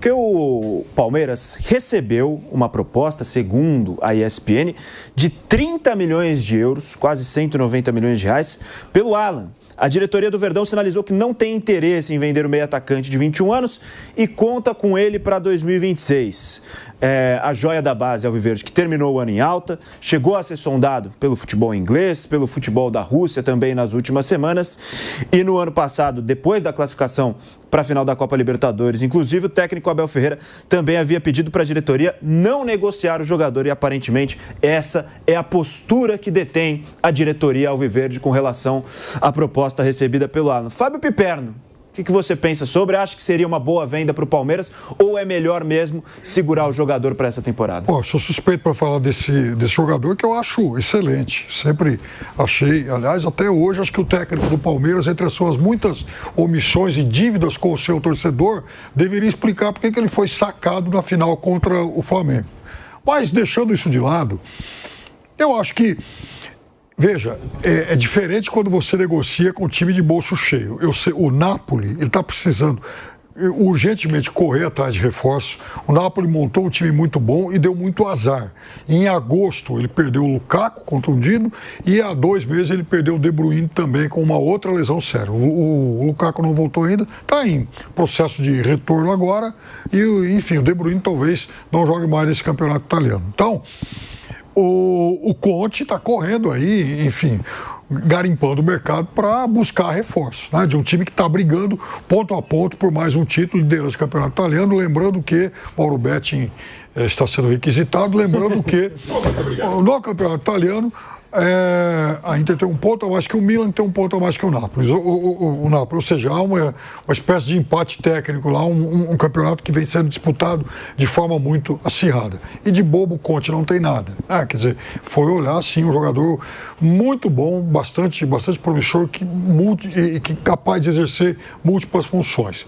Porque o Palmeiras recebeu uma proposta, segundo a ESPN, de 30 milhões de euros, quase 190 milhões de reais, pelo Alan. A diretoria do Verdão sinalizou que não tem interesse em vender o meio-atacante de 21 anos e conta com ele para 2026. A joia da base alviverde, que terminou o ano em alta, chegou a ser sondado pelo futebol inglês, pelo futebol da Rússia também nas últimas semanas. E no ano passado, depois da classificação para a final da Copa Libertadores, inclusive o técnico Abel Ferreira também havia pedido para a diretoria não negociar o jogador e aparentemente essa é a postura que detém a diretoria alviverde com relação à proposta recebida pelo Alan. Fábio Piperno, o que você pensa sobre? Acha que seria uma boa venda para o Palmeiras ou é melhor mesmo segurar o jogador para essa temporada? Sou suspeito para falar desse jogador que eu acho excelente. Sempre achei, aliás, até hoje, acho que o técnico do Palmeiras, entre as suas muitas omissões e dívidas com o seu torcedor, deveria explicar por que ele foi sacado na final contra o Flamengo. Mas, deixando isso de lado, eu acho que veja, é diferente quando você negocia com um time de bolso cheio. O Napoli, ele está precisando urgentemente correr atrás de reforço. O Napoli montou um time muito bom e deu muito azar. Em agosto, ele perdeu o Lukaku contundido e há 2 meses ele perdeu o De Bruyne também com uma outra lesão séria. O Lukaku não voltou ainda, está em processo de retorno agora e, enfim, o De Bruyne talvez não jogue mais nesse campeonato italiano. Então, o Conte está correndo aí, enfim, garimpando o mercado para buscar reforço, né, de um time que está brigando ponto a ponto por mais um título, liderança do campeonato italiano. Lembrando que Mauro Betting está sendo requisitado, lembrando que no campeonato italiano a Inter tem um ponto a mais que o Milan, tem um ponto a mais que o Napoli. O Napoli, ou seja, há uma espécie de empate técnico lá, um campeonato que vem sendo disputado de forma muito acirrada. E de bobo o Conte não tem nada. Quer dizer, foi olhar assim, um jogador muito bom, bastante promissor, que capaz de exercer múltiplas funções.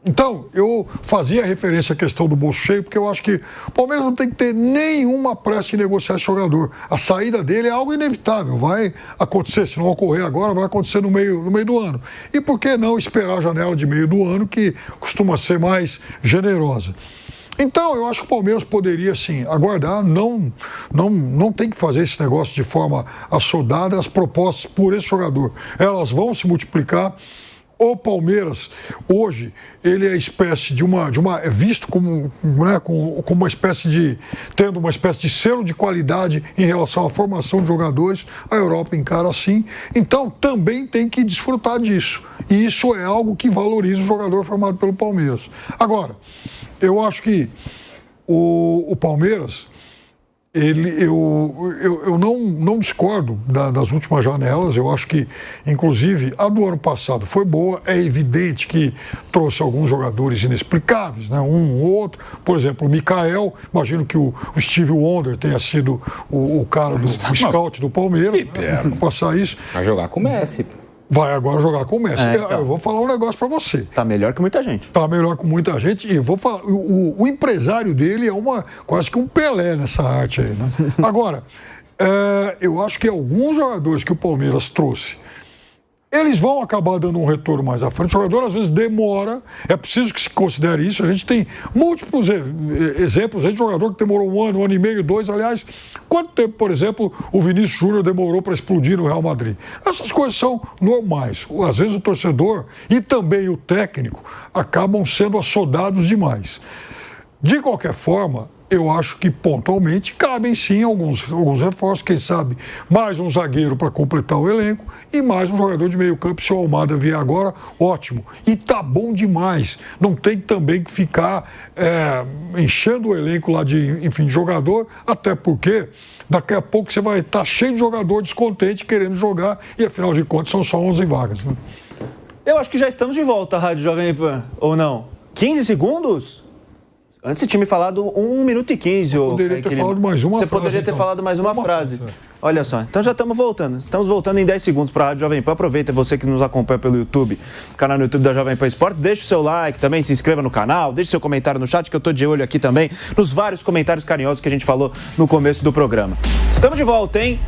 Então, eu fazia referência à questão do bolso cheio, porque eu acho que o Palmeiras não tem que ter nenhuma pressa em negociar esse jogador. A saída dele é algo inevitável, vai acontecer. Se não ocorrer agora, vai acontecer no meio do ano. E por que não esperar a janela de meio do ano, que costuma ser mais generosa? Então, eu acho que o Palmeiras poderia, sim, aguardar, não tem que fazer esse negócio de forma assodada. As propostas por esse jogador, elas vão se multiplicar. O Palmeiras, hoje, ele é espécie é visto como, né, como uma espécie de, tendo uma espécie de selo de qualidade em relação à formação de jogadores. A Europa encara assim, então também tem que desfrutar disso. E isso é algo que valoriza o jogador formado pelo Palmeiras. Agora, eu acho que o Palmeiras, eu não discordo das últimas janelas. Eu acho que, inclusive, a do ano passado foi boa. É evidente que trouxe alguns jogadores inexplicáveis, né? Um ou outro. Por exemplo, o Mikael, imagino que o Steve Wonder tenha sido o cara do scout do Palmeiras, né? Passar isso. Vai jogar com o Messi. Vai agora jogar com o Messi. Então. Eu vou falar um negócio para você. Tá melhor que muita gente. Tá melhor que muita gente. E vou falar, o empresário dele é quase que um Pelé nessa arte aí, né? Agora, eu acho que alguns jogadores que o Palmeiras trouxe, eles vão acabar dando um retorno mais à frente. O jogador, às vezes, demora. É preciso que se considere isso. A gente tem múltiplos exemplos de jogador que demorou 1 ano, 1 ano e meio, 2. Aliás, quanto tempo, por exemplo, o Vinícius Júnior demorou para explodir no Real Madrid? Essas coisas são normais. Às vezes, o torcedor e também o técnico acabam sendo assodados demais. De qualquer forma, eu acho que pontualmente cabem sim alguns reforços, quem sabe mais um zagueiro para completar o elenco e mais um jogador de meio campo. Se o Almada vier agora, ótimo. E tá bom demais. Não tem também que ficar enchendo o elenco lá de jogador, até porque daqui a pouco você vai estar cheio de jogador descontente querendo jogar e afinal de contas são só 11 vagas, né? Eu acho que já estamos de volta, Rádio Jovem Pan, ou não? 15 segundos? Antes você tinha me falado 1 minuto e 15. Eu poderia ter falado mais uma frase. Você poderia ter falado mais uma frase. Olha só, então já estamos voltando. Estamos voltando em 10 segundos para a Rádio Jovem Pan. Aproveita você que nos acompanha pelo YouTube, canal no YouTube da Jovem Pan Esportes. Deixa o seu like também, se inscreva no canal, deixe seu comentário no chat, que eu estou de olho aqui também, nos vários comentários carinhosos que a gente falou no começo do programa. Estamos de volta, hein?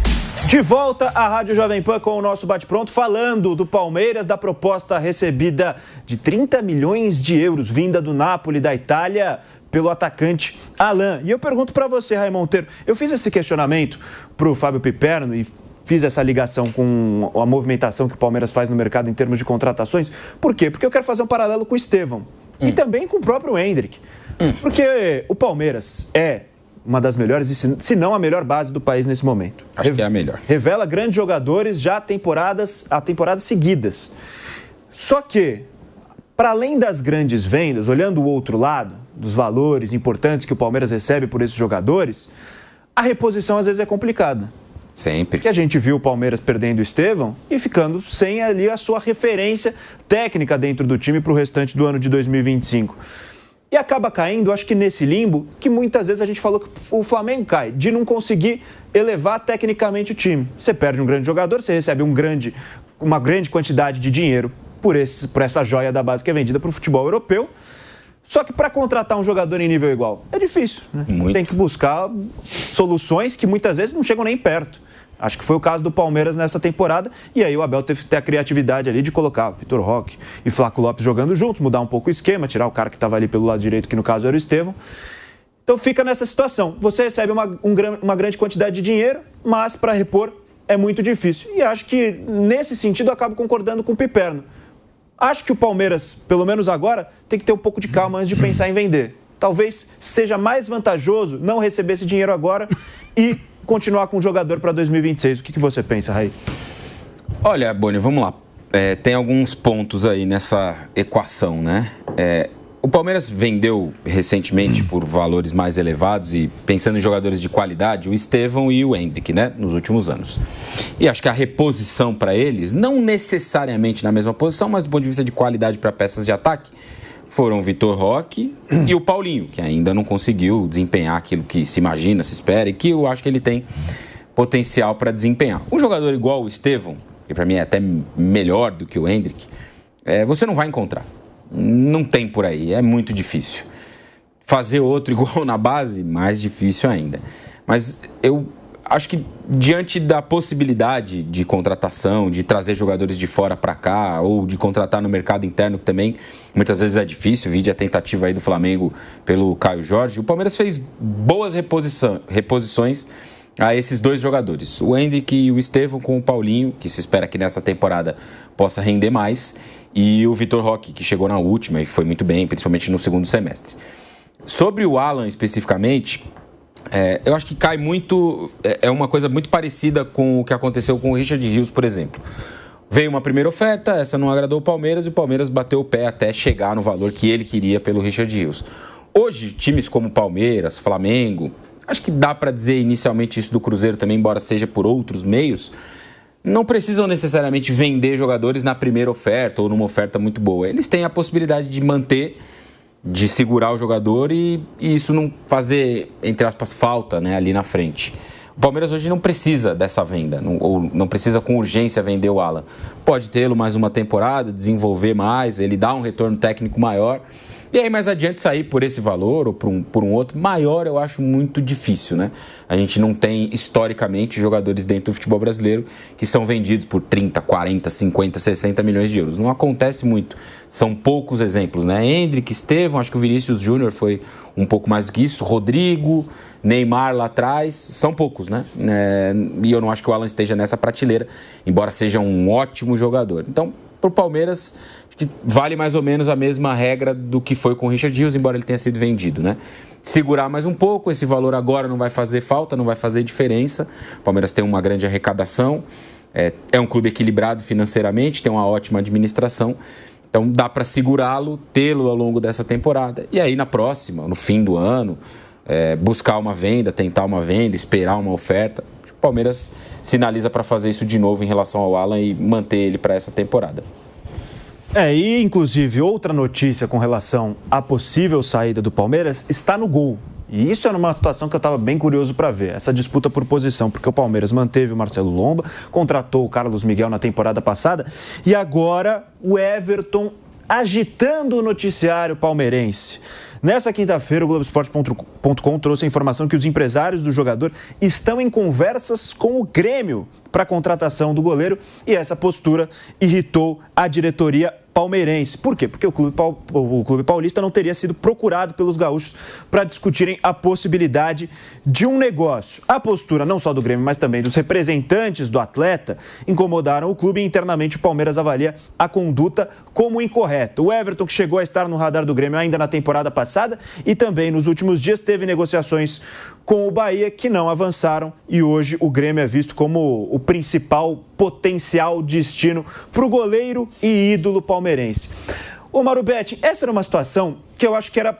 De volta à Rádio Jovem Pan com o nosso bate-pronto, falando do Palmeiras, da proposta recebida de 30 milhões de euros, vinda do Napoli, da Itália, pelo atacante Alan. E eu pergunto para você, Raimon Monteiro, eu fiz esse questionamento para o Fábio Piperno e fiz essa ligação com a movimentação que o Palmeiras faz no mercado em termos de contratações. Por quê? Porque eu quero fazer um paralelo com o Estevão e também com o próprio Endrick. Porque o Palmeiras é uma das melhores, se não a melhor base do país nesse momento. Acho que é a melhor. Revela grandes jogadores já temporadas seguidas. Só que, para além das grandes vendas, olhando o outro lado, dos valores importantes que o Palmeiras recebe por esses jogadores, a reposição às vezes é complicada. Sempre. Porque a gente viu o Palmeiras perdendo o Estevão e ficando sem ali a sua referência técnica dentro do time para o restante do ano de 2025. E acaba caindo, acho que nesse limbo, que muitas vezes a gente falou que o Flamengo cai, de não conseguir elevar tecnicamente o time. Você perde um grande jogador, você recebe uma grande quantidade de dinheiro por essa joia da base que é vendida para o futebol europeu. Só que para contratar um jogador em nível igual é difícil, né? Tem que buscar soluções que muitas vezes não chegam nem perto. Acho que foi o caso do Palmeiras nessa temporada. E aí o Abel teve que ter a criatividade ali de colocar Vitor Roque e Flaco Lopes jogando juntos, mudar um pouco o esquema, tirar o cara que estava ali pelo lado direito, que no caso era o Estevão. Então fica nessa situação. Você recebe uma grande quantidade de dinheiro, mas para repor é muito difícil. E acho que nesse sentido eu acabo concordando com o Piperno. Acho que o Palmeiras, pelo menos agora, tem que ter um pouco de calma antes de pensar em vender. Talvez seja mais vantajoso não receber esse dinheiro agora e continuar com o jogador para 2026. O que você pensa, Raí? Olha, Boni, vamos lá. Tem alguns pontos aí nessa equação, né? O Palmeiras vendeu recentemente por valores mais elevados e pensando em jogadores de qualidade, o Estevão e o Endrick, né? Nos últimos anos. E acho que a reposição para eles, não necessariamente na mesma posição, mas do ponto de vista de qualidade para peças de ataque, foram o Vitor Roque e o Paulinho, que ainda não conseguiu desempenhar aquilo que se imagina, se espera e que eu acho que ele tem potencial para desempenhar. Um jogador igual o Estevão, que para mim é até melhor do que o Endrick, você não vai encontrar. Não tem por aí, é muito difícil. Fazer outro igual na base, mais difícil ainda. Mas eu acho que diante da possibilidade de contratação, de trazer jogadores de fora para cá, ou de contratar no mercado interno, que também muitas vezes é difícil, vide a tentativa aí do Flamengo pelo Caio Jorge, o Palmeiras fez boas reposições a esses dois jogadores, o Endrick e o Estevão, com o Paulinho, que se espera que nessa temporada possa render mais, e o Vitor Roque, que chegou na última e foi muito bem, principalmente no segundo semestre. Sobre o Alan especificamente, eu acho que cai muito, é uma coisa muito parecida com o que aconteceu com o Richard Rios, por exemplo. Veio uma primeira oferta, essa não agradou o Palmeiras e o Palmeiras bateu o pé até chegar no valor que ele queria pelo Richard Rios. Hoje, times como Palmeiras, Flamengo, acho que dá para dizer inicialmente isso do Cruzeiro também, embora seja por outros meios, não precisam necessariamente vender jogadores na primeira oferta ou numa oferta muito boa. Eles têm a possibilidade de manter, de segurar o jogador e isso não fazer, entre aspas, falta, né, ali na frente. O Palmeiras hoje não precisa dessa venda, ou não precisa com urgência vender o Alan. Pode tê-lo mais uma temporada, desenvolver mais, ele dá um retorno técnico maior. E aí mais adiante sair por esse valor ou por um outro maior, eu acho muito difícil, né? A gente não tem historicamente jogadores dentro do futebol brasileiro que são vendidos por 30, 40, 50, 60 milhões de euros. Não acontece muito. São poucos exemplos, né? Endrick, Estevão, acho que o Vinícius Júnior foi um pouco mais do que isso. Rodrigo, Neymar lá atrás, são poucos, né? E eu não acho que o Alan esteja nessa prateleira, embora seja um ótimo jogador. Então, para o Palmeiras, acho que vale mais ou menos a mesma regra do que foi com o Richard Rios, embora ele tenha sido vendido, né? Segurar mais um pouco, esse valor agora não vai fazer falta, não vai fazer diferença. O Palmeiras tem uma grande arrecadação, é um clube equilibrado financeiramente, tem uma ótima administração, então dá para segurá-lo, tê-lo ao longo dessa temporada. E aí na próxima, no fim do ano, buscar uma venda, tentar uma venda, esperar uma oferta. O Palmeiras sinaliza para fazer isso de novo em relação ao Alan e manter ele para essa temporada. E inclusive outra notícia com relação à possível saída do Palmeiras está no gol. E isso era uma situação que eu estava bem curioso para ver, essa disputa por posição, porque o Palmeiras manteve o Marcelo Lomba, contratou o Carlos Miguel na temporada passada e agora o Everton agitando o noticiário palmeirense. Nessa quinta-feira, o Globoesporte.com trouxe a informação que os empresários do jogador estão em conversas com o Grêmio para a contratação do goleiro, e essa postura irritou a diretoria palmeirense. Por quê? Porque o clube paulista não teria sido procurado pelos gaúchos para discutirem a possibilidade de um negócio. A postura não só do Grêmio, mas também dos representantes do atleta incomodaram o clube, e internamente o Palmeiras avalia a conduta como incorreta. O Everton, que chegou a estar no radar do Grêmio ainda na temporada passada e também nos últimos dias, teve negociações com o Bahia que não avançaram, e hoje o Grêmio é visto como o principal potencial destino para o goleiro e ídolo palmeirense. Ô Mauro Betti, essa era uma situação que eu acho que era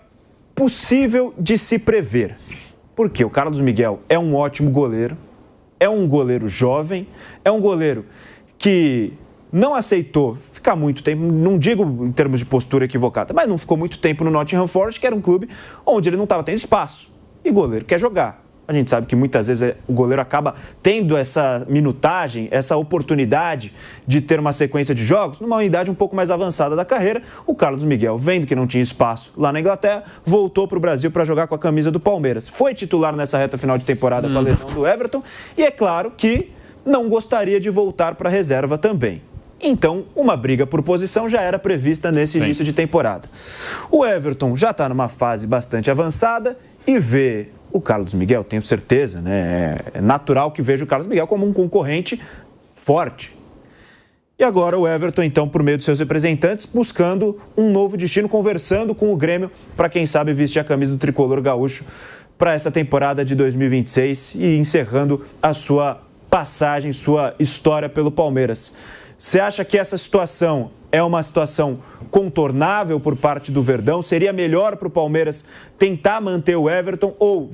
possível de se prever. Porque o Carlos Miguel é um ótimo goleiro, é um goleiro jovem, é um goleiro que não aceitou ficar muito tempo, não digo em termos de postura equivocada, mas não ficou muito tempo no Nottingham Forest, que era um clube onde ele não estava tendo espaço. E goleiro quer jogar. A gente sabe que muitas vezes o goleiro acaba tendo essa minutagem, essa oportunidade de ter uma sequência de jogos numa unidade um pouco mais avançada da carreira. O Carlos Miguel, vendo que não tinha espaço lá na Inglaterra, voltou para o Brasil para jogar com a camisa do Palmeiras. Foi titular nessa reta final de temporada com a lesão do Everton, e é claro que não gostaria de voltar para a reserva também. Então, uma briga por posição já era prevista nesse início de temporada. O Everton já está numa fase bastante avançada e vê o Carlos Miguel, tenho certeza, né? É natural que veja o Carlos Miguel como um concorrente forte. E agora o Everton, então, por meio dos seus representantes, buscando um novo destino, conversando com o Grêmio para, quem sabe, vestir a camisa do tricolor gaúcho para essa temporada de 2026 e encerrando a sua passagem, sua história pelo Palmeiras. Você acha que essa situação é uma situação contornável por parte do Verdão? Seria melhor para o Palmeiras tentar manter o Everton, ou,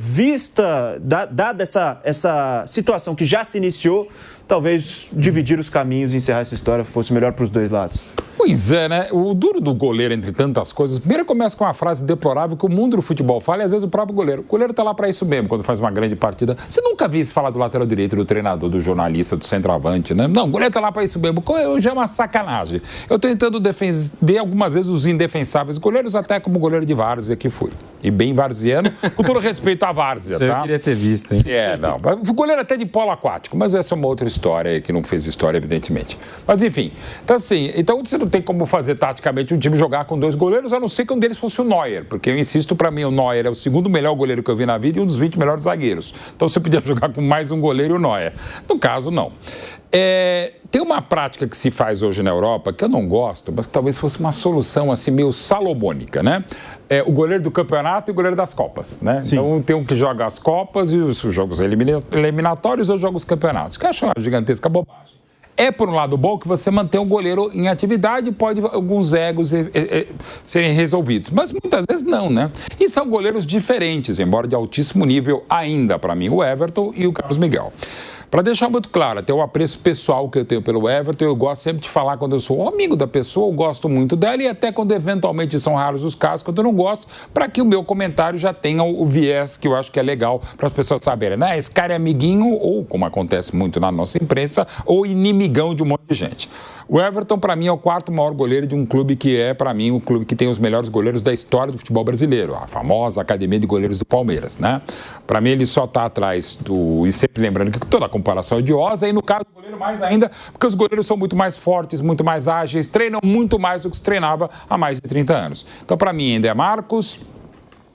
dada essa situação que já se iniciou, talvez dividir os caminhos e encerrar essa história fosse melhor para os dois lados? Pois é, né? O duro do goleiro, entre tantas coisas, primeiro começa com uma frase deplorável que o mundo do futebol fala, e às vezes o próprio goleiro. O goleiro tá lá para isso mesmo, quando faz uma grande partida. Você nunca viu isso falar do lateral direito, do treinador, do jornalista, do centroavante, né? Não, o goleiro tá lá para isso mesmo. Já é uma sacanagem. Eu tentando defender algumas vezes os indefensáveis goleiros, até como goleiro de várzea que fui. E bem varziano, com todo respeito à várzea, tá? Eu queria ter visto, hein? Não. O goleiro até de polo aquático, mas essa é uma outra história que não fez história, evidentemente. Mas, enfim. Então, assim, você não tem como fazer taticamente um time jogar com dois goleiros, a não ser que um deles fosse o Neuer, porque eu insisto, para mim o Neuer é o segundo melhor goleiro que eu vi na vida e um dos 20 melhores zagueiros. Então você podia jogar com mais um goleiro e o Neuer. No caso, não. Tem uma prática que se faz hoje na Europa, que eu não gosto, mas talvez fosse uma solução assim meio salomônica, né? O goleiro do campeonato e o goleiro das Copas, né? Sim. Então tem um que joga as Copas e os jogos eliminatórios ou joga os campeonatos, que eu acho uma gigantesca bobagem. É, por um lado, bom que você mantém o goleiro em atividade e pode alguns egos serem resolvidos. Mas muitas vezes não, né? E são goleiros diferentes, embora de altíssimo nível ainda, para mim, o Everton e o Carlos Miguel. Para deixar muito claro, até o apreço pessoal que eu tenho pelo Everton, eu gosto sempre de falar quando eu sou amigo da pessoa, eu gosto muito dela, e até quando eventualmente são raros os casos, quando eu não gosto, para que o meu comentário já tenha o viés que eu acho que é legal para as pessoas saberem, né? Esse cara é amiguinho, ou, como acontece muito na nossa imprensa, ou inimigão de um monte de gente. O Everton, para mim, é o quarto maior goleiro de um clube que é, para mim, o clube que tem os melhores goleiros da história do futebol brasileiro, a famosa Academia de Goleiros do Palmeiras, né? Para mim, ele só está atrás do... E sempre lembrando que toda a comparação é odiosa, e no caso do goleiro mais ainda, porque os goleiros são muito mais fortes, muito mais ágeis, treinam muito mais do que se treinava há mais de 30 anos. Então, para mim, ainda é Marcos,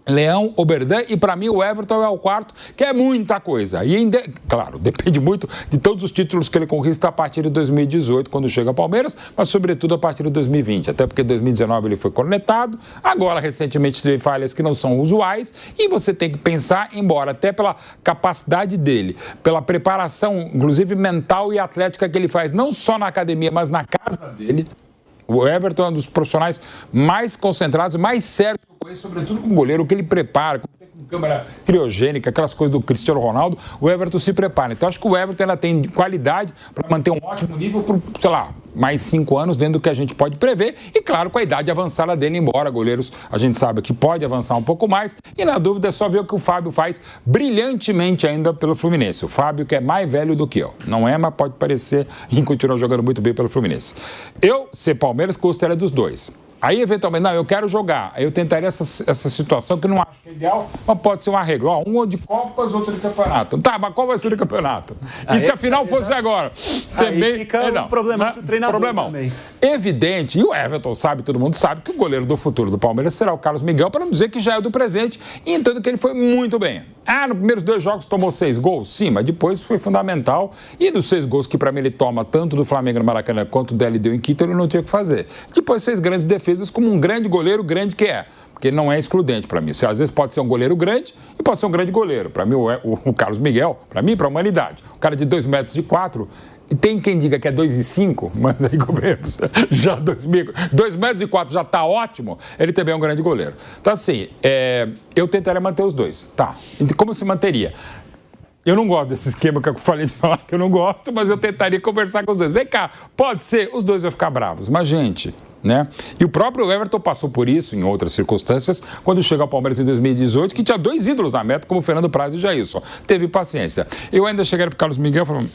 Leão, Oberdan, e para mim o Everton é o quarto, que é muita coisa. E ainda, claro, depende muito de todos os títulos que ele conquista a partir de 2018, quando chega ao Palmeiras, mas sobretudo a partir de 2020, até porque em 2019 ele foi cornetado, agora recentemente teve falhas que não são usuais, e você tem que pensar, embora até pela capacidade dele, pela preparação, inclusive mental e atlética que ele faz, não só na academia, mas na casa dele. O Everton é um dos profissionais mais concentrados, mais sérios que eu conheço, sobretudo com o goleiro, o que ele prepara, com câmera criogênica, aquelas coisas do Cristiano Ronaldo, o Everton se prepara. Então, acho que o Everton ela tem qualidade para manter um ótimo nível por, sei lá, mais 5 anos, dentro do que a gente pode prever, e claro, com a idade avançada dele, embora goleiros, a gente sabe que pode avançar um pouco mais, e na dúvida é só ver o que o Fábio faz brilhantemente ainda pelo Fluminense. O Fábio, que é mais velho do que eu. Não é, mas pode parecer, e continua jogando muito bem pelo Fluminense. Eu, ser Palmeiras, gostaria dos dois. Aí, eventualmente, não, eu quero jogar. Aí eu tentaria essa situação que não acho que é ideal, mas pode ser um arreglo. Ó, um de Copas, outro de campeonato. Tá, mas qual vai ser o campeonato? E se a final fosse agora? Também, aí fica um problema pro treinador também. Evidente, e o Everton sabe, todo mundo sabe, que o goleiro do futuro do Palmeiras será o Carlos Miguel, para não dizer que já é do presente, e entendo que ele foi muito bem. Nos primeiros 2 jogos tomou 6 gols? Sim, mas depois foi fundamental. E dos 6 gols que, para mim, ele toma tanto do Flamengo no Maracanã quanto o dele deu em Quito, ele não tinha o que fazer. Depois fez grandes defesas como um grande goleiro, grande que é. Porque ele não é excludente para mim. Às vezes pode ser um goleiro grande e pode ser um grande goleiro. Para mim, o Carlos Miguel, para mim, para a humanidade. O cara de 2,4 metros, e tem quem diga que é 2,5, mas aí comemos. Já 2,4 metros já está ótimo, ele também é um grande goleiro. Então, assim, eu tentaria manter os dois. Tá. Como se manteria? Eu não gosto desse esquema que eu falei de falar que eu não gosto, mas eu tentaria conversar com os dois. Vem cá, pode ser, os dois vão ficar bravos, mas, gente, né? E o próprio Everton passou por isso em outras circunstâncias, quando chegou ao Palmeiras em 2018, que tinha 2 ídolos na meta, como Fernando Praz e Jailson. Teve paciência. Eu ainda chegaria para o Carlos Miguel e falei,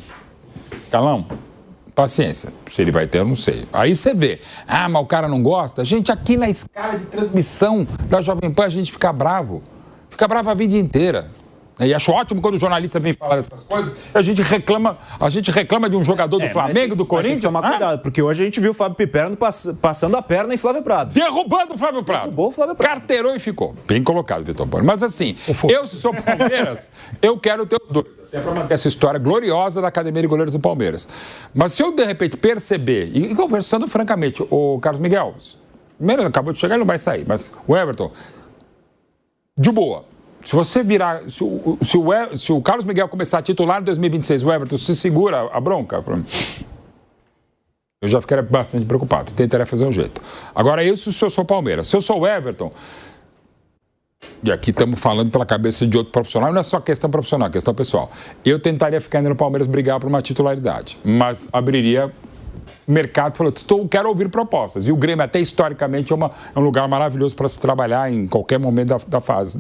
Calão, paciência. Se ele vai ter, eu não sei. Aí você vê. Mas o cara não gosta? Gente, aqui na escala de transmissão da Jovem Pan, a gente fica bravo. Fica bravo a vida inteira. E acho ótimo quando o jornalista vem falar dessas coisas, a gente reclama de um jogador do Flamengo, do Corinthians. Tem que tomar cuidado, porque hoje a gente viu o Fábio Piperno passando a perna em Flávio Prado. Derrubando o Flávio Prado. Derrubou o Flávio Prado. Carteirou e ficou. Bem colocado, Vitor Bueno. Mas assim, eu, se sou Palmeiras, eu quero ter os dois. Até para manter essa história gloriosa da Academia de Goleiros do Palmeiras. Mas se eu, de repente, perceber, e conversando francamente, o Carlos Miguel, primeiro acabou de chegar, ele não vai sair, mas o Everton, de boa. Se você virar, se o Carlos Miguel começar a titular em 2026, o Everton se segura a bronca, eu já ficaria bastante preocupado. Tentaria fazer um jeito. Agora, isso se eu sou Palmeiras. Se eu sou o Everton, e aqui estamos falando pela cabeça de outro profissional, não é só questão profissional, é questão pessoal. Eu tentaria ficar ainda no Palmeiras brigar por uma titularidade, mas abriria mercado, falou, quero ouvir propostas. E o Grêmio, até historicamente, é um lugar maravilhoso para se trabalhar em qualquer momento da fase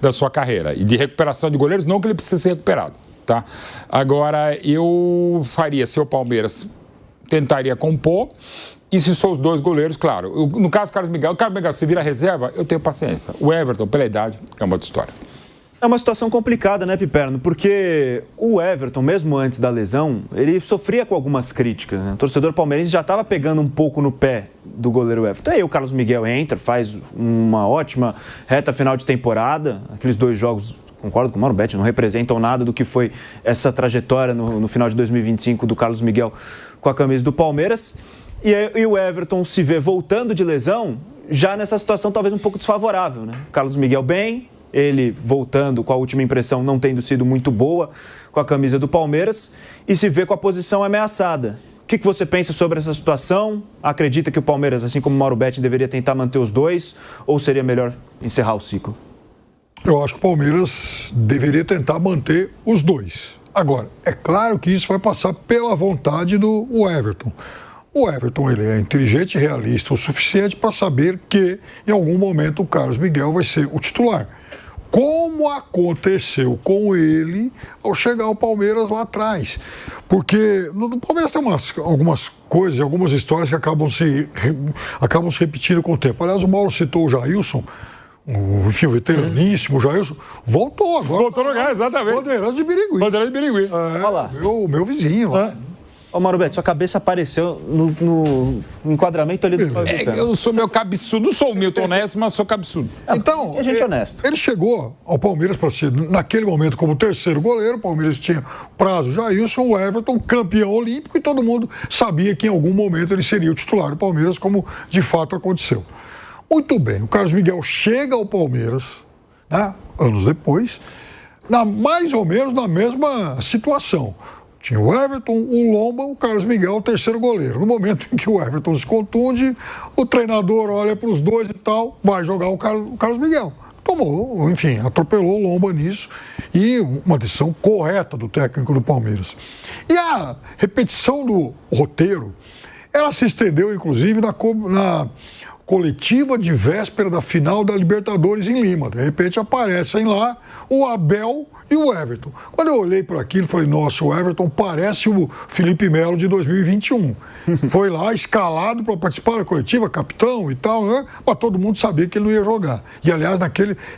da sua carreira. E de recuperação de goleiros, não que ele precise ser recuperado. Tá? Agora, eu faria, se o Palmeiras tentaria compor, e se sou os dois goleiros, claro. No caso do Carlos Miguel, se vira reserva, eu tenho paciência. O Everton, pela idade, é uma outra história. É uma situação complicada, né, Piperno? Porque o Everton, mesmo antes da lesão, ele sofria com algumas críticas, né? O torcedor palmeirense já estava pegando um pouco no pé do goleiro Everton. Aí o Carlos Miguel entra, faz uma ótima reta final de temporada. Aqueles 2 jogos, concordo com o Mauro Betti, não representam nada do que foi essa trajetória no final de 2025 do Carlos Miguel com a camisa do Palmeiras. E o Everton se vê voltando de lesão, já nessa situação talvez um pouco desfavorável, né? Carlos Miguel bem, ele voltando com a última impressão não tendo sido muito boa com a camisa do Palmeiras e se vê com a posição ameaçada. O que você pensa sobre essa situação? Acredita que o Palmeiras, assim como o Mauro Betti, deveria tentar manter os dois ou seria melhor encerrar o ciclo? Eu acho que o Palmeiras deveria tentar manter os dois. Agora, é claro que isso vai passar pela vontade do Everton. O Everton, ele é inteligente e realista o suficiente para saber que, em algum momento, o Carlos Miguel vai ser o titular. Como aconteceu com ele ao chegar ao Palmeiras lá atrás. Porque no Palmeiras tem algumas coisas, algumas histórias que acabam se repetindo com o tempo. Aliás, o Mauro citou o Jailson, o veteraníssimo Jailson, voltou agora. Voltou no lugar, exatamente. Bandeirantes de Birigui. Bandeirantes de Birigui. Olha lá. Meu vizinho lá. Ô, Mauro Betti, sua cabeça apareceu no enquadramento ali do Fábio Piperno. Eu sou meu cabeçudo, não sou o Milton honesto, mas sou cabeçudo. Então, a gente é honesto. Ele chegou ao Palmeiras para ser, naquele momento, como terceiro goleiro. O Palmeiras tinha Prazo, Jailson, o Everton, campeão olímpico, e todo mundo sabia que em algum momento ele seria o titular do Palmeiras, como de fato aconteceu. Muito bem, o Carlos Miguel chega ao Palmeiras, né, anos depois, mais ou menos na mesma situação. Tinha o Everton, o Lomba, o Carlos Miguel, o terceiro goleiro. No momento em que o Everton se contunde, o treinador olha para os dois e tal, vai jogar o Carlos Miguel. Tomou, enfim, atropelou o Lomba nisso, e uma decisão correta do técnico do Palmeiras. E a repetição do roteiro, ela se estendeu, inclusive, na coletiva de véspera da final da Libertadores em Lima. De repente aparecem lá o Abel e o Everton. Quando eu olhei para aquilo, falei, nossa, o Everton parece o Felipe Melo de 2021. Foi lá escalado para participar da coletiva, capitão e tal, né? Mas todo mundo sabia que ele não ia jogar. E, aliás,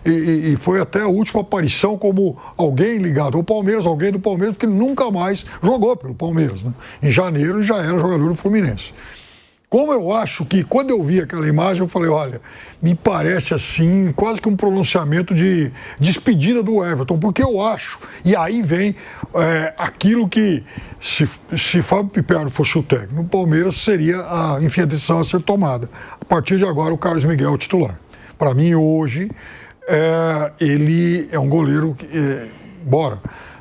e foi até a última aparição como alguém ligado ao Palmeiras, alguém do Palmeiras, porque ele nunca mais jogou pelo Palmeiras, né? Em janeiro ele já era jogador do Fluminense. Como eu acho que, quando eu vi aquela imagem, eu falei, olha, me parece assim, quase que um pronunciamento de despedida do Everton, porque eu acho, e aí vem aquilo que, se Fábio Piperno fosse o técnico, o Palmeiras seria, a decisão a ser tomada. A partir de agora, o Carlos Miguel é o titular. Para mim, hoje, ele é um goleiro que, embora...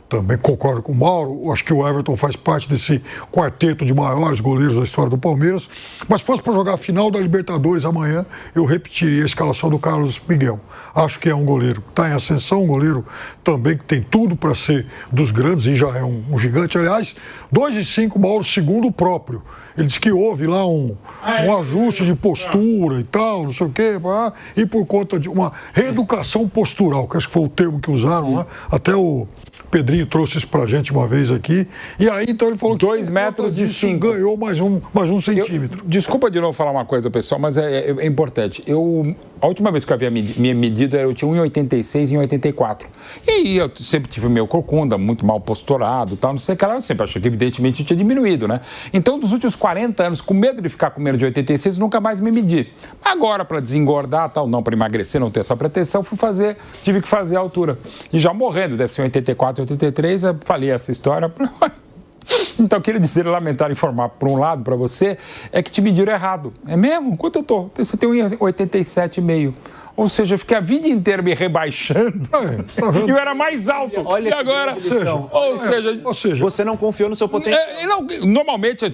Também concordo com o Mauro, acho que o Everton faz parte desse quarteto de maiores goleiros da história do Palmeiras. Mas se fosse para jogar a final da Libertadores amanhã, eu repetiria a escalação do Carlos Miguel. Acho que é um goleiro que está em ascensão, um goleiro também que tem tudo para ser dos grandes e já é um gigante. Aliás, 2,5, Mauro, segundo o próprio. Ele disse que houve lá um ajuste de postura e tal, não sei o quê, e por conta de uma reeducação postural, que acho que foi o termo que usaram lá, até o Pedrinho trouxe isso pra gente uma vez aqui, e aí então ele falou que 2,5 metros ganhou mais um centímetro. Desculpa de novo falar uma coisa, pessoal, mas é importante. A última vez que eu havia minha medida, eu tinha 1,86 e 1,84. E aí eu sempre tive meio corcunda, muito mal posturado, tal, não sei o que lá, eu sempre achei que evidentemente tinha diminuído, né? Então, dos últimos 40 anos, com medo de ficar com menos de 86, nunca mais me medi. Agora, para desengordar, tal, não para emagrecer, não ter essa pretensão, tive que fazer a altura. E já morrendo, deve ser 84, 83, eu falei essa história. Então, queria dizer, lamentar informar, por um lado, para você, é que te mediram errado. É mesmo? Quanto eu tô? Você tem 1,87,5. Ou seja, eu fiquei a vida inteira me rebaixando. E eu era mais alto. Olha e agora... Ou seja, você não confiou no seu potencial. Normalmente,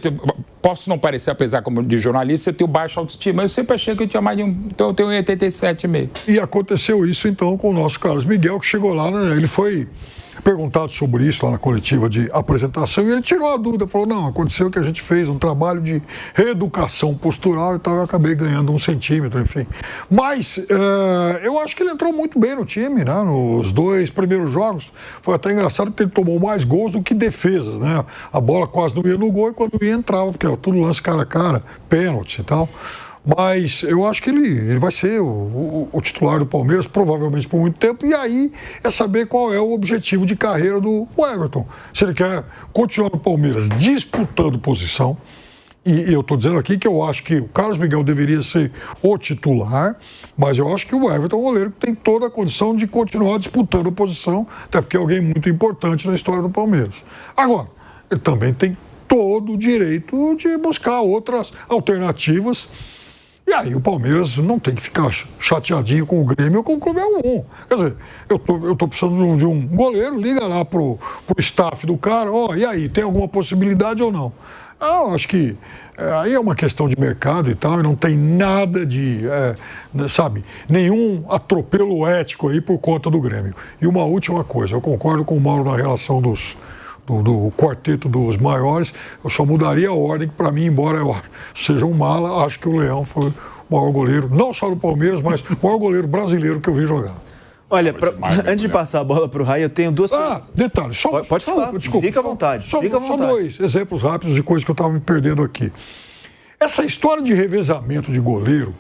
posso não parecer, apesar de jornalista, eu tenho baixa autoestima. Eu sempre achei que eu tinha mais de então eu tenho 1,87,5. E aconteceu isso, então, com o nosso Carlos Miguel, que chegou lá, né? Ele foi perguntado sobre isso lá na coletiva de apresentação e ele tirou a dúvida, falou, não, aconteceu que a gente fez um trabalho de reeducação postural e tal, eu acabei ganhando 1 centímetro, enfim. Mas eu acho que ele entrou muito bem no time, né? Nos 2 primeiros jogos. Foi até engraçado porque ele tomou mais gols do que defesas, né? A bola quase não ia no gol e quando ia entrava, porque era tudo lance cara a cara, pênalti e tal. Mas eu acho que ele vai ser o titular do Palmeiras, provavelmente por muito tempo, e aí é saber qual é o objetivo de carreira do Everton. Se ele quer continuar no Palmeiras disputando posição, e eu estou dizendo aqui que eu acho que o Carlos Miguel deveria ser o titular, mas eu acho que o Everton é um goleiro que tem toda a condição de continuar disputando a posição, até porque é alguém muito importante na história do Palmeiras. Agora, ele também tem todo o direito de buscar outras alternativas. E aí o Palmeiras não tem que ficar chateadinho com o Grêmio ou com o Clube algum. Quer dizer, eu tô precisando de um goleiro, liga lá pro staff do cara, e aí, tem alguma possibilidade ou não? Eu acho que aí é uma questão de mercado e tal, e não tem nada de, nenhum atropelo ético aí por conta do Grêmio. E uma última coisa, eu concordo com o Mauro na relação do quarteto dos maiores, eu só mudaria a ordem, que para mim, embora eu seja um mala, acho que o Leão foi o maior goleiro, não só do Palmeiras, mas o maior goleiro brasileiro que eu vi jogar. Olha, antes de passar a bola para o Raí, eu tenho 2 perguntas. Detalhe, pode falar, desculpa. Fica à vontade. Só 2 exemplos rápidos de coisas que eu estava me perdendo aqui. Essa história de revezamento de goleiro,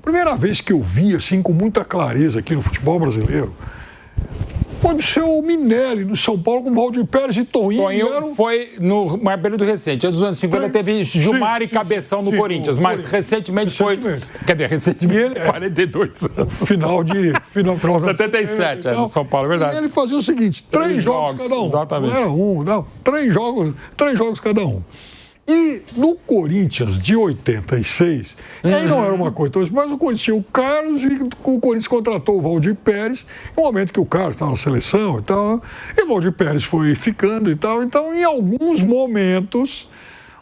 primeira vez que eu vi assim com muita clareza aqui no futebol brasileiro, pode ser o Minelli, no São Paulo, com o Valdir Pérez e Toinho. Toinho foi no período recente. Antes dos anos 50 teve Gilmar e Cabeção no Corinthians, mas recentemente foi... Cadê? Recentemente, 42 anos. Final 77, no São Paulo, é verdade. E ele fazia o seguinte, 3 jogos cada um. Exatamente. Não era um, não. 3 jogos cada um. E no Corinthians de 86, aí não era uma coisa, mas o Corinthians tinha o Carlos e o Corinthians contratou o Valdir Pérez, no momento que o Carlos estava na seleção e tal, e o Valdir Pérez foi ficando e tal, então em alguns momentos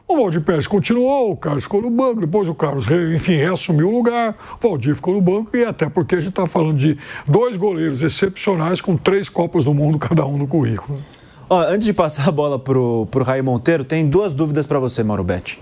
o Valdir Pérez continuou, o Carlos ficou no banco, depois o Carlos, reassumiu o lugar, o Valdir ficou no banco, e até porque a gente está falando de 2 goleiros excepcionais com 3 Copas do Mundo cada um no currículo. Antes de passar a bola pro Raí Monteiro, tem 2 dúvidas para você, Mauro Betti.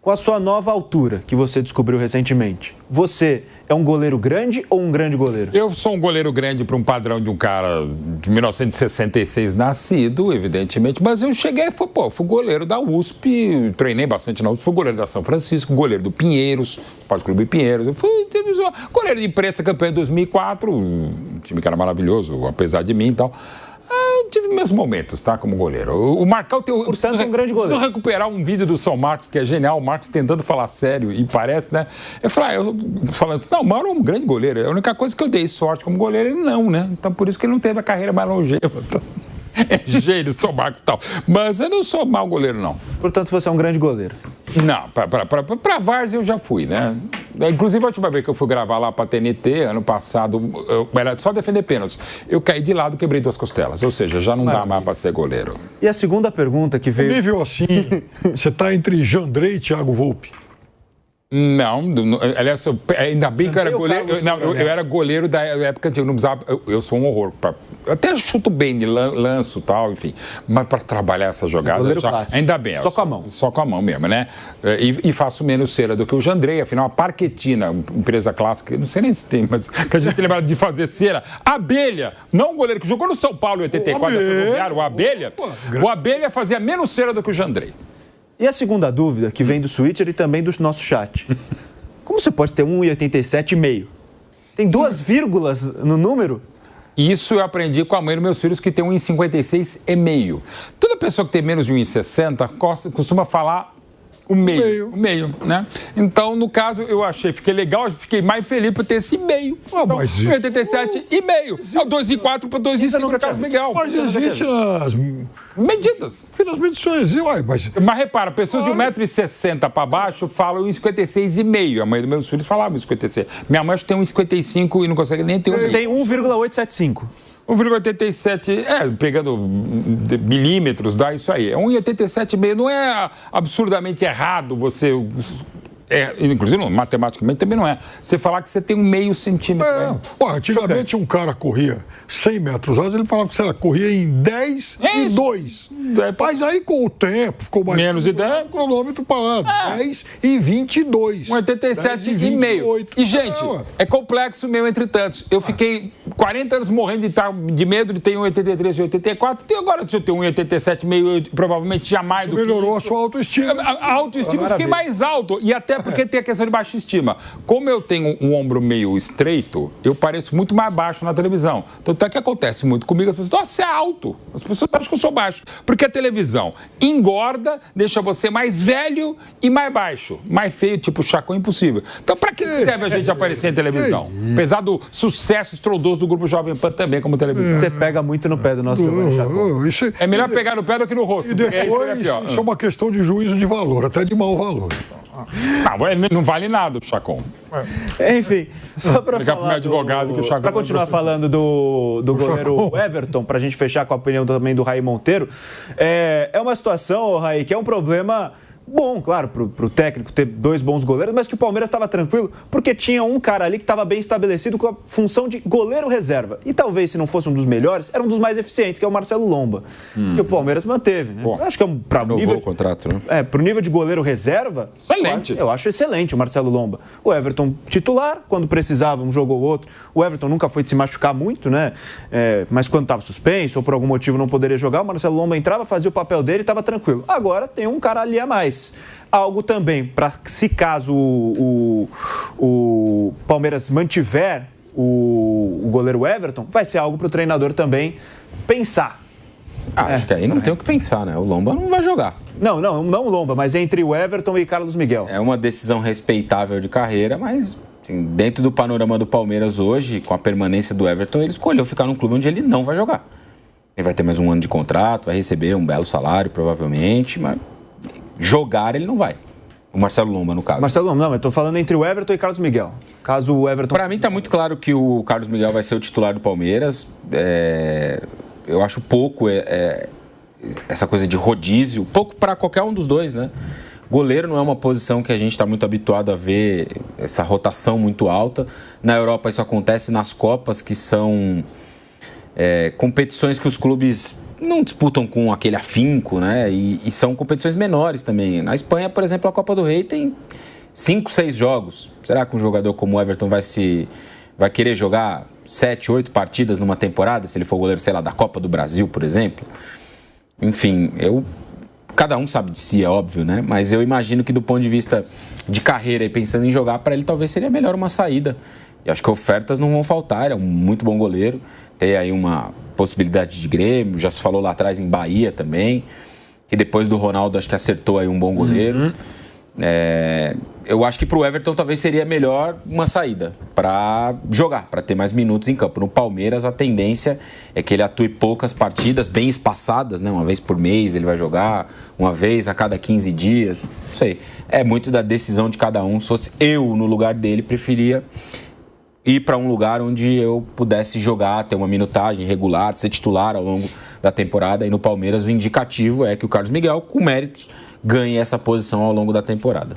Com a sua nova altura, que você descobriu recentemente, você é um goleiro grande ou um grande goleiro? Eu sou um goleiro grande para um padrão de um cara de 1966 nascido, evidentemente, mas eu cheguei e fui goleiro da USP, treinei bastante na USP, fui goleiro da São Francisco, goleiro do Pinheiros, Esporte Clube Pinheiros, eu fui goleiro de imprensa, campeão em 2004, um time que era maravilhoso, apesar de mim e tal. Tive meus momentos, tá, como goleiro. O Marcão tem... Portanto, um grande goleiro. Preciso recuperar um vídeo do São Marcos, que é genial, o Marcos tentando falar sério, e parece, né? Eu falei, falando, não, o Mauro é um grande goleiro, a única coisa que eu dei sorte como goleiro, ele não, né? Então, por isso que ele não teve a carreira mais longeva. Então, é gênio, São Marcos e tal. Mas eu não sou mau goleiro, não. Portanto, você é um grande goleiro. Não, para Várzea eu já fui, né? Inclusive, a última vez que eu fui gravar lá para a TNT, ano passado, era só defender pênaltis. Eu caí de lado e quebrei 2 costelas. Ou seja, já não dá mais para ser goleiro. E a segunda pergunta que veio... Nível assim, você está entre Jandrei e Thiago Volpi? Não, aliás, ainda bem que eu era goleiro. Não, eu era goleiro da época antiga, não precisava. Eu sou um horror. Eu até chuto bem de lanço e tal, enfim. Mas para trabalhar essa jogada, ainda bem. Só com a mão. Só com a mão mesmo, né? E faço menos cera do que o Jandrei, afinal, a Parquetina, empresa clássica, não sei nem se tem, mas que a gente lembra de fazer cera. Abelha, não o goleiro que jogou no São Paulo em 84, o Abelha fazia menos cera do que o Jandrei. E a segunda dúvida, que vem do Switcher e também do nosso chat. Como você pode ter 1,87,5? Tem 2 vírgulas no número? Isso eu aprendi com a mãe dos meus filhos, que tem 1,56,5. Toda pessoa que tem menos de 1,60 costuma falar o meio, né? Então, no caso, eu fiquei legal, fiquei mais feliz por ter esse meio. Então, 1,87,5. É o 2,4 para 2,5 do Carlos Miguel. Mas existem as medidas. As medições, Mas repara, pessoas de 1,60 m para baixo falam 1,56,5. A mãe dos meus filhos falava 1,56. Minha mãe acho que tem 1,55 e não consegue nem ter Você tem 1,875. 1,87, pegando milímetros, dá isso aí. 1,87,5 não é absurdamente errado você... inclusive, matematicamente também não é. Você falar que você tem 0,5 centímetro. Antigamente um cara corria 100 metros rasos, ele falava que você corria em 10 e 2. Mas aí com o tempo ficou mais... Menos de 10. Cronômetro parado. 10 e 22. 1,87,5. E, gente, é complexo mesmo entre tantos. Eu fiquei 40 anos morrendo de medo de ter 1,83 e 84. E agora, se eu tenho 1,87,5, provavelmente jamais do que... Melhorou a sua autoestima. A autoestima, eu fiquei mais alto. E até porque tem a questão de baixa estima. Como eu tenho um ombro meio estreito, eu pareço muito mais baixo na televisão. Então, até que acontece muito comigo, as pessoas dizem, nossa, você é alto. As pessoas acham que eu sou baixo. Porque a televisão engorda, deixa você mais velho e mais baixo. Mais feio, tipo Chacon, impossível. Então, para que serve a gente aparecer em televisão? Apesar do sucesso estrondoso do Grupo Jovem Pan também como televisão. Você pega muito no pé do nosso Giovanni Chacon. É melhor pegar no pé do que no rosto. E depois, isso é uma questão de juízo de valor, até de mau valor. Não vale nada o Chacon. Enfim, só para falar meu advogado que o Chacon para continuar falando do goleiro Everton, para a gente fechar com a opinião também do Raí Monteiro, é uma situação, Raí, que é um problema bom, claro, para o técnico ter 2 bons goleiros, mas que o Palmeiras estava tranquilo, porque tinha um cara ali que estava bem estabelecido com a função de goleiro reserva. E talvez, se não fosse um dos melhores, era um dos mais eficientes, que é o Marcelo Lomba. Que o Palmeiras manteve, né? Acho que para o nível... o contrato, né? Para o nível de goleiro reserva, excelente. Eu acho excelente o Marcelo Lomba. O Everton titular, quando precisava, um jogo ou outro. O Everton nunca foi de se machucar muito, né? Mas quando estava suspenso ou por algum motivo não poderia jogar, o Marcelo Lomba entrava, fazia o papel dele e estava tranquilo. Agora tem um cara ali a mais. Algo também, para se caso o Palmeiras mantiver o goleiro Everton, vai ser algo para o treinador também pensar. Acho que aí não tem o que pensar, né? O Lomba não vai jogar. Não o Lomba, mas entre o Everton e Carlos Miguel. É uma decisão respeitável de carreira, mas assim, dentro do panorama do Palmeiras hoje, com a permanência do Everton, ele escolheu ficar num clube onde ele não vai jogar. Ele vai ter mais um ano de contrato, vai receber um belo salário, provavelmente, mas jogar ele não vai. O Marcelo Lomba, no caso. Marcelo Lomba, não, eu estou falando entre o Everton e Carlos Miguel. Caso o Everton... Para mim está muito claro que o Carlos Miguel vai ser o titular do Palmeiras. Eu acho pouco essa coisa de rodízio, pouco para qualquer um dos dois, né? Goleiro não é uma posição que a gente está muito habituado a ver, essa rotação muito alta. Na Europa isso acontece nas Copas, que são competições que os clubes não disputam com aquele afinco, né? E são competições menores também. Na Espanha, por exemplo, a Copa do Rei tem 5, 6 jogos. Será que um jogador como o Everton vai querer jogar 7, 8 partidas numa temporada, se ele for goleiro, sei lá, da Copa do Brasil, por exemplo? Enfim, cada um sabe de si, é óbvio, né? Mas eu imagino que do ponto de vista de carreira e pensando em jogar, para ele talvez seria melhor uma saída. E acho que ofertas não vão faltar, ele é um muito bom goleiro. Tem aí uma possibilidade de Grêmio, já se falou lá atrás em Bahia também. E depois do Ronaldo, acho que acertou aí um bom goleiro. Eu acho que para o Everton talvez seria melhor uma saída para jogar, para ter mais minutos em campo. No Palmeiras, a tendência é que ele atue poucas partidas, bem espaçadas, né? Uma vez por mês ele vai jogar, uma vez a cada 15 dias. Não sei. É muito da decisão de cada um. Se fosse eu no lugar dele, preferia ir para um lugar onde eu pudesse jogar, ter uma minutagem regular, ser titular ao longo da temporada. E no Palmeiras o indicativo é que o Carlos Miguel, com méritos, ganhe essa posição ao longo da temporada.